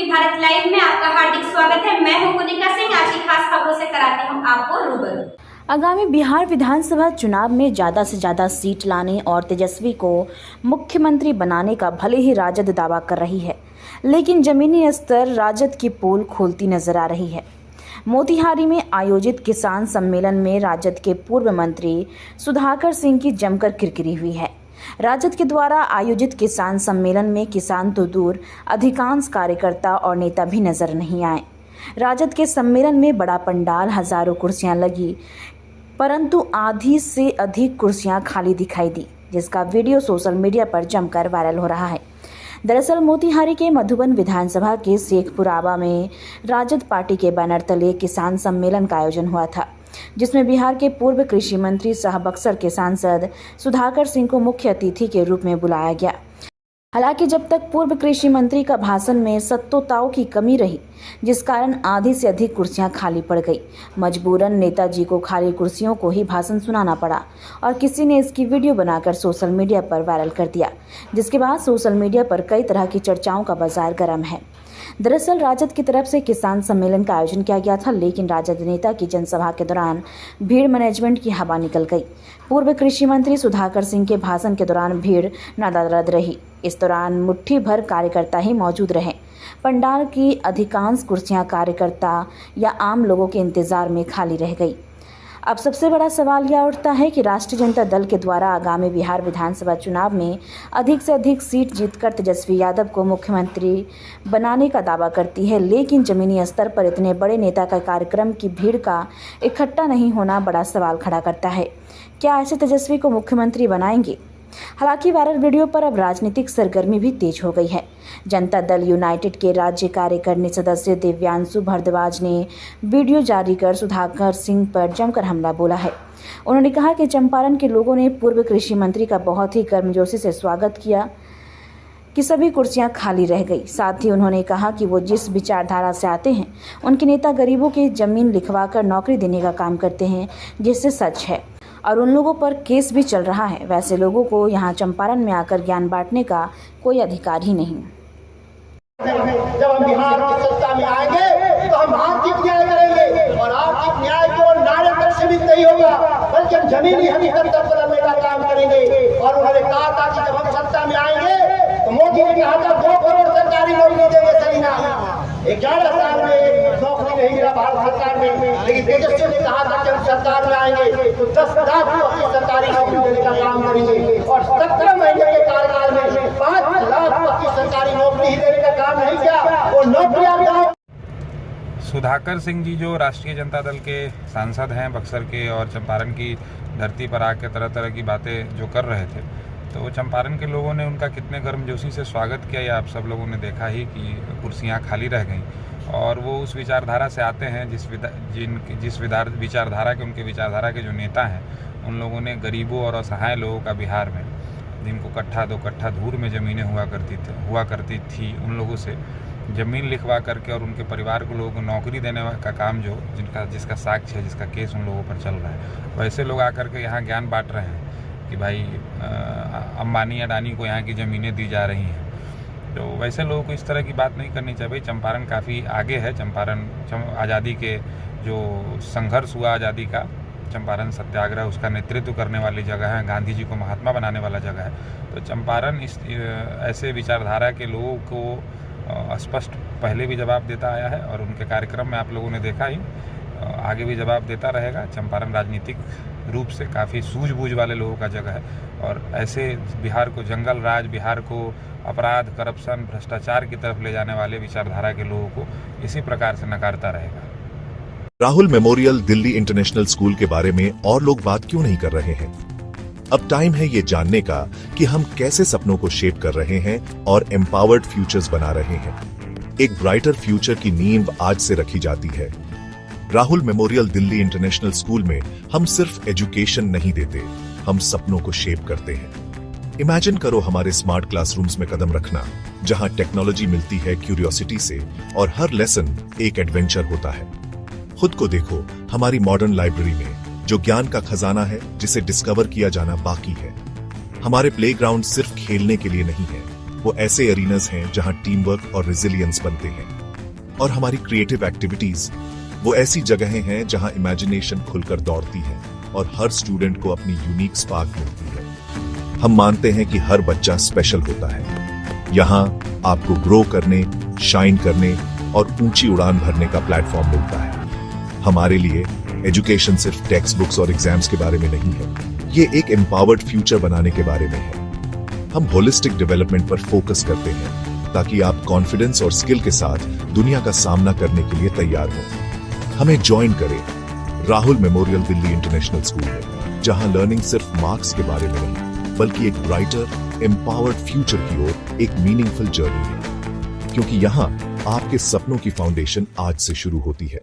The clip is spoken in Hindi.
भारत लाइव में आपका हार्दिक स्वागत है। मैं हूं मोनिका सिंह। आज की खास खबरों से कराती हूं आपको रूबरू। आगामी बिहार विधानसभा चुनाव में ज्यादा से ज्यादा सीट लाने और तेजस्वी को मुख्यमंत्री बनाने का भले ही राजद दावा कर रही है, लेकिन जमीनी स्तर राजद की पोल खोलती नजर आ रही है। मोतिहारी में आयोजित किसान सम्मेलन में राजद के पूर्व मंत्री सुधाकर सिंह की जमकर किरकिरी हुई है। राजद के द्वारा आयोजित किसान सम्मेलन में किसान तो दूर, अधिकांश कार्यकर्ता और नेता भी नजर नहीं आए। राजद के सम्मेलन में बड़ा पंडाल, हजारों कुर्सियां लगी, परंतु आधी से अधिक कुर्सियां खाली दिखाई दी, जिसका वीडियो सोशल मीडिया पर जमकर वायरल हो रहा है। दरअसल मोतिहारी के मधुबन विधानसभा के शेखपुरावा में राजद पार्टी के बैनर तले किसान सम्मेलन का आयोजन हुआ था, जिसमें बिहार के पूर्व कृषि मंत्री सह बक्सर के सांसद सुधाकर सिंह को मुख्य अतिथि के रूप में बुलाया गया। हालांकि जब तक पूर्व कृषि मंत्री का भाषण में सत्ताओं की कमी रही, जिस कारण आधी से अधिक कुर्सियां खाली पड़ गई। मजबूरन नेताजी को खाली कुर्सियों को ही भाषण सुनाना पड़ा और किसी ने इसकी वीडियो बनाकर सोशल मीडिया पर वायरल कर दिया, जिसके बाद सोशल मीडिया पर कई तरह की चर्चाओं का बाजार गर्म है। दरअसल राजद की तरफ से किसान सम्मेलन का आयोजन किया गया था, लेकिन राजद नेता की जनसभा के दौरान भीड़ मैनेजमेंट की हवा निकल गई। पूर्व कृषि मंत्री सुधाकर सिंह के भाषण के दौरान भीड़ नदारद रही। इस दौरान मुट्ठी भर कार्यकर्ता ही मौजूद रहे। पंडाल की अधिकांश कुर्सियां कार्यकर्ता या आम लोगों के इंतजार में खाली रह गई। अब सबसे बड़ा सवाल यह उठता है कि राष्ट्रीय जनता दल के द्वारा आगामी बिहार विधानसभा चुनाव में अधिक से अधिक सीट जीतकर तेजस्वी यादव को मुख्यमंत्री बनाने का दावा करती है, लेकिन जमीनी स्तर पर इतने बड़े नेता का कार्यक्रम की भीड़ का इकट्ठा नहीं होना बड़ा सवाल खड़ा करता है। क्या ऐसे तेजस्वी को मुख्यमंत्री बनाएंगे? हालांकि वायरल वीडियो पर अब राजनीतिक सरगर्मी भी तेज हो गई है। जनता दल यूनाइटेड के राज्य कार्यकारिणी सदस्य दिव्यांशु भारद्वाज ने वीडियो जारी कर सुधाकर सिंह पर जमकर हमला बोला है। उन्होंने कहा कि चंपारण के लोगों ने पूर्व कृषि मंत्री का बहुत ही गर्मजोशी से स्वागत किया कि सभी कुर्सियां खाली रह गई। साथ ही उन्होंने कहा कि वो जिस विचारधारा से आते हैं, उनके नेता गरीबों की जमीन लिखवाकर नौकरी देने का काम करते हैं, जिससे सच है, और उन लोगों पर केस भी चल रहा है। वैसे लोगों को यहाँ चंपारण में आकर ज्ञान बांटने का कोई अधिकार ही नहीं। जब हम बिहार की सत्ता में आएंगे तो हम आर्थिक न्याय करेंगे, और आर्थिक न्याय केवल नारे तक सीमित नहीं होगा, बल्कि हम जमीनी हकीकत तक बदलने का काम करेंगे। और उन्होंने कहा था कि जब हम सत्ता में आएंगे तो मोदी ने कहा था 2 करोड़ सरकारी नौकरी देंगे। सही ना, 11 साल में नौकरी नहीं मिला भारत सरकार में, लेकिन तेजस्वी ने कहा था कि हम सरकार में आएंगे तो 10 लाख को सरकारी नौकरी देने का काम करेंगे, और 17 महीने के कार्यकाल में 5 लाख को सरकारी नौकरी देने का काम नहीं किया। वो नौकरियां सुधाकर सिंह जी जो राष्ट्रीय जनता दल के सांसद हैं बक्सर के, और चंपारण की धरती पर आके तरह तरह की बातें जो कर रहे थे, तो चंपारण के लोगों ने उनका कितने गर्मजोशी से स्वागत किया, या आप सब लोगों ने देखा ही कि कुर्सियां खाली रह गईं। और वो उस विचारधारा से आते हैं जिस विचारधारा के उनके विचारधारा के जो नेता हैं, उन लोगों ने गरीबों और असहाय लोगों का बिहार में, जिनको कट्ठा 2 कट्ठा दूर में ज़मीनें हुआ करती थी, उन लोगों से ज़मीन लिखवा करके और उनके परिवार को लोगों को नौकरी देने का काम जो जिसका साक्ष्य है, जिसका केस उन लोगों पर चल रहा है, वैसे लोग आकर के यहाँ ज्ञान बांट रहे हैं कि भाई अंबानी अडानी को यहाँ की ज़मीनें दी जा रही हैं। तो वैसे लोगों को इस तरह की बात नहीं करनी चाहिए। भाई चंपारण काफ़ी आगे है। चंपारण आज़ादी के जो संघर्ष हुआ, आज़ादी का चंपारण सत्याग्रह, उसका नेतृत्व करने वाली जगह है, गांधी जी को महात्मा बनाने वाला जगह है। तो चंपारण इस ऐसे विचारधारा के लोगों को स्पष्ट पहले भी जवाब देता आया है, और उनके कार्यक्रम में आप लोगों ने देखा ही, आगे भी जवाब देता रहेगा। चंपारण राजनीतिक रूप से काफ़ी सूझबूझ वाले लोगों का जगह है, और ऐसे बिहार को जंगल राज, बिहार को अपराध, करप्शन, भ्रष्टाचार की तरफ ले जाने वाले विचारधारा के लोगों को इसी प्रकार से नकारता रहेगा। Rahul memorial Delhi international school के बारे में और लोग बात क्यों नहीं कर रहे हैं? अब टाइम है ये जानने का कि हम कैसे सपनों को शेप कर रहे हैं और एम्पावर्ड फ्यूचर्स बना रहे हैं। एक ब्राइटर फ्यूचर की नींव आज से रखी जाती है। Rahul memorial Delhi international school में हम सिर्फ एजुकेशन नहीं देते, हम सपनों को शेप करते हैं। इमेजिन करो हमारे स्मार्ट क्लासरूम्स में कदम रखना, जहां टेक्नोलॉजी मिलती है क्यूरियोसिटी से और हर लेसन एक एडवेंचर होता है। खुद को देखो हमारी मॉडर्न लाइब्रेरी में, जो ज्ञान का खजाना है जिसे डिस्कवर किया जाना बाकी है। हमारे प्लेग्राउंड सिर्फ खेलने के लिए नहीं है, वो ऐसे एरीनास हैं जहां टीम वर्क और रेजिलियंस बनते हैं। और हमारी क्रिएटिव एक्टिविटीज वो ऐसी जगहें हैं जहां इमेजिनेशन खुलकर दौड़ती है और हर स्टूडेंट को अपनी यूनिक स्पार्क मिलती है। हम मानते हैं कि हर बच्चा स्पेशल होता है। यहाँ आपको ग्रो करने, शाइन करने और ऊंची उड़ान भरने का प्लेटफॉर्म मिलता है। हमारे लिए एजुकेशन सिर्फ टेक्स्ट बुक्स और एग्जाम्स के बारे में नहीं है, ये एक एम्पावर्ड फ्यूचर बनाने के बारे में है। हम होलिस्टिक डेवलपमेंट पर फोकस करते हैं ताकि आप कॉन्फिडेंस और स्किल के साथ दुनिया का सामना करने के लिए तैयार हो। हमें ज्वाइन करें Rahul memorial Delhi international school में, जहां लर्निंग सिर्फ मार्क्स के बारे में नहीं बल्कि एक ब्राइटर एम्पावर्ड फ्यूचर की ओर एक मीनिंगफुल जर्नी है, क्योंकि यहां आपके सपनों की फाउंडेशन आज से शुरू होती है।